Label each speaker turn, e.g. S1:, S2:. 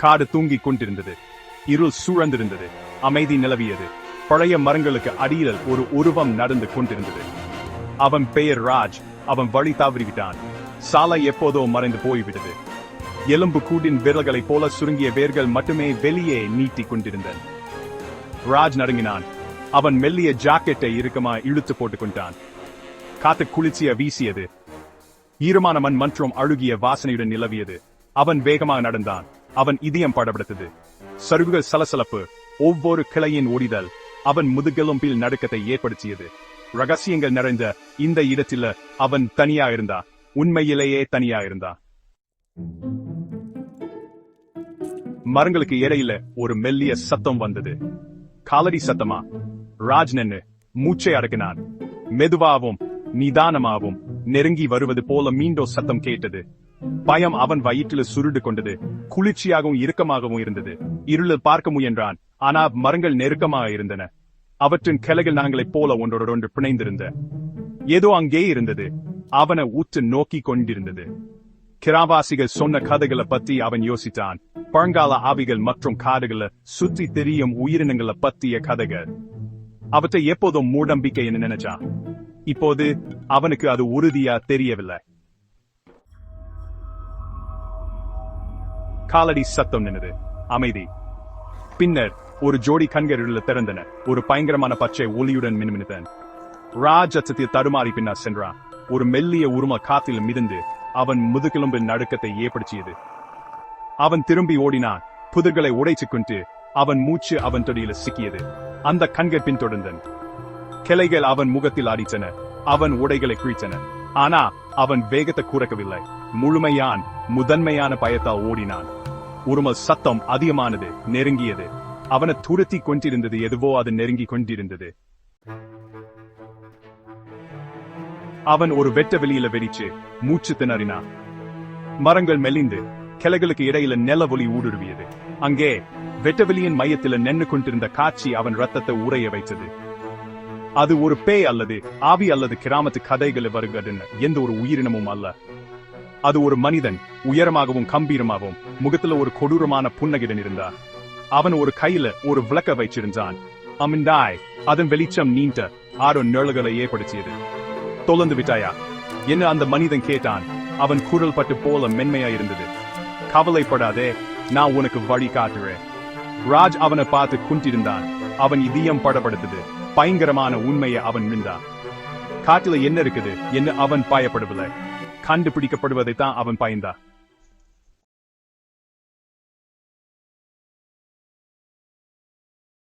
S1: காடு தூங்கிக் கொண்டிருந்தது. இருள் சூழ்ந்திருந்தது. அமைதி நிலவியது. பழைய மரங்களுக்கு அடியில் ஒரு உருவம் நடந்து கொண்டிருந்தது. அவன் பெயர் ராஜ். அவன் வழி தவறிவிட்டான். சாலை எப்போதோ மறைந்து போய்விட்டது. எலும்பு கூடின் விரல்களைப் போல சுருங்கிய வேர்கள் மட்டுமே வெளியே நீட்டிக் கொண்டிருந்தன. ராஜ் நடுங்கினான். அவன் மெல்லிய ஜாக்கெட்டை இறுக்கமா இழுத்து போட்டுக் கொண்டான். காத்து குளிர்ச்சிய வீசியது. ஈரமான மண் மற்றும் அழுகிய வாசனையுடன் நிலவியது. அவன் வேகமாக நடந்தான். அவன் இதயம் படபடத்தது. சருகுகள் சலசலப்பு, ஒவ்வொரு கிளையின் ஓடிதல் அவன் முதுகெலும்பில் நடுக்கத்தை ஏற்படுத்தியது. ரகசியங்கள் நிறைந்த இந்த இடத்தில் அவன் தனியா இருந்தான். உண்மையிலேயே தனியா இருந்தான். மரங்களுக்கு இடையில ஒரு மெல்லிய சத்தம் வந்தது. காலடி சத்தமா? ராஜ் நின்னு மூச்சை அடக்கினான். மெதுவாகவும் நிதானமாகவும் நெருங்கி வருவது போல மீண்டும் சத்தம் கேட்டது. பயம் அவன் வயிற்றில் சுருண்டு கொண்டது. குளிர்ச்சியாகவும் இறுக்கமாகவும் இருந்தது. இருளில் பார்க்க முயன்றான். ஆனா மரங்கள் நெருக்கமாக இருந்தன. அவற்றின் கிளைகள் நாங்களைப் போல ஒன்றோடொன்று பிணைந்திருந்த ஏதோ அங்கே இருந்தது. அவனை உற்று நோக்கி கொண்டிருந்தது. கிராவாசிகள் சொன்ன கதைகளை பத்தி அவன் யோசித்தான். பழங்கால ஆவிகள் மற்றும் காடுகளை சுற்றி தெரியும் உயிரினங்களை பற்றிய கதைகள். அவற்றை எப்போதும் மூடம்பிக்கை என்று நினைச்சான். இப்போது அவனுக்கு அது உறுதியா தெரியவில்லை. காலடி சத்தம் நின்றது. அமைதி. பின்னர் ஒரு ஜோடி கண்கள் திறந்தன. ஒரு பயங்கரமான பச்சை ஒளியுடன் மின்மினித்தன். ராஜ் அச்சத்தில் தடுமாறி பின்னர் சென்றான். ஒரு மெல்லிய உரும காத்தில் மிதந்து அவன் முதுகெலும்பின் நடுக்கத்தை ஏற்படுத்தியது. அவன் திரும்பி ஓடினான். புதர்களை உடைச்சுக் கொண்டு அவன் மூச்சு அவன் தொடியில் சிக்கியது. அந்த கண்கள் பின்தொடர்ந்தன். கிளைகள் அவன் முகத்தில் அடித்தன. அவன் உடைகளை கிழித்தன. ஆனா அவன் வேகத்தை குறைக்கவில்லை. முதன்மையான பயத்தால் ஓடினான். உருமல் சத்தம் அதிகமானது. நெருங்கியது. அவனை துரத்தி கொண்டிருந்தது. எதுவோ அது நெருங்கி கொண்டிருந்தது. அவன் ஒரு வெட்ட வெளியில வெடிச்சு மூச்சு திணறினான். மரங்கள் மெலிந்து கிளைகளுக்கு இடையில நிலவொளி ஊடுருவியது. அங்கே வெட்டவெளியின் மையத்தில் நின்று கொண்டிருந்த காட்சி அவன் ரத்தத்தை உறைய வைத்தது. அது ஒரு பேய் அல்லது ஆவி அல்லது கிராமத்து கதைகள் வருகிறதுன்னு எந்த ஒரு உயிரினமும் அல்ல. அது ஒரு மனிதன். உயரமாகவும் கம்பீரமாகவும் முகத்துல ஒரு கொடூரமான புன்னகையுடன் இருந்தான். அவன் ஒரு கையில ஒரு விளக்க வைச்சிருந்தான். அமிண்டாய் அதன் வெளிச்சம் நீண்ட ஆரோ நிழல்களை ஏற்படுத்தியது. தொலைந்து விட்டாயா என்ன அந்த மனிதன் கேட்டான். அவன் குரல் பட்டு போல மென்மையா இருந்தது. கவலைப்படாதே, நான் உனக்கு வழி காட்டுறேன். ராஜ் அவனை பார்த்து குந்திருந்தான். அவன் இதயம் படபடுத்தது. பயங்கரமான உண்மையை அவன் மிந்தான். காட்டுல என்ன இருக்குது என்ன அவன் பயப்படவில்லை. கண்டுபிடிக்கப்படுவதைத்தான் அவன் பயந்தான்.